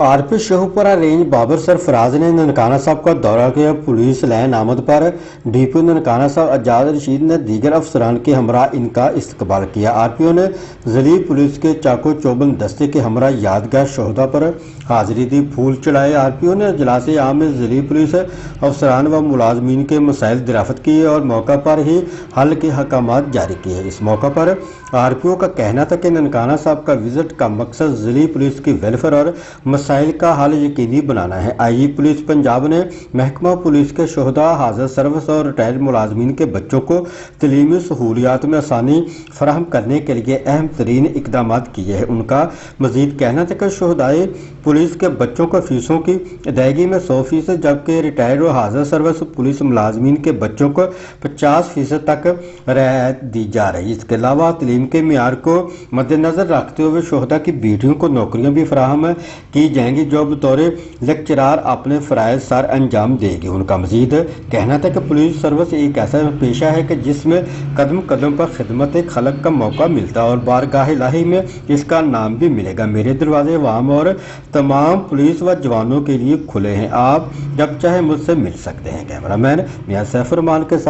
RP Sheikhupura range Babar Sarfaraz ने ननकाना साहब का दौरा किया। पुलिस लाइन आमद पर डीपी ननकाना साहब आजाद रशीद ने दीगर अफसरान के हमरा इनका इस्तकबाल किया। आरपीओ ने जली पुलिस के चाको चौबन दस्ते के हमरा यादगार शोहदा पर हाजिरी दी, फूल चढ़ाए। आरपीओ ने इजलास आम में जली पुलिस अफसरान व मुलाजमीन के मसाइल दराफ्त किए और मौका पर ही हल के हकामात जारी किए। इस मौका पर आरपीओ का कहना था कि ननकाना साहब का विजिट का मकसद जली पुलिस की वेलफेयर और मसाइल का हल यकीनी बनाना है। आईजी पुलिस पंजाब ने महकमा पुलिस के शोहदा, हाजिर सर्विस और रिटायर्ड मुलाजमीन के बच्चों को तलीमी सहूलियात में आसानी फराहम करने के लिए अहम तरीन इकदाम किए हैं। उनका मजीद कहना था कि शोहदाए पुलिस के बच्चों को फीसों की अदायगी में 100%, जबकि रिटायर्ड और हाजिर सर्विस पुलिस मुलाजमीन के बच्चों को 50% तक रियायत दी जा रही है। इसके अलावा तलीम के मियार को मद्देनजर रखते हुए शोहदा की बेटियों को नौकरियां भी फराहम की जाएंगी जो बतौर लेक्चरार अपने फ़राइज़ सर अंजाम देगी। उनका मजीद कहना था कि पुलिस सर्विस एक ऐसा पेशा है कि जिसमें कदम कदम पर खिदमत खलक का मौका मिलता है और बारगाह इलाही में इसका नाम भी मिलेगा। मेरे दरवाजे अवाम और तमाम पुलिस व जवानों के लिए खुले हैं, आप जब चाहे मुझसे मिल सकते हैं। कैमरामैन मियां सैफुर रहमान के साथ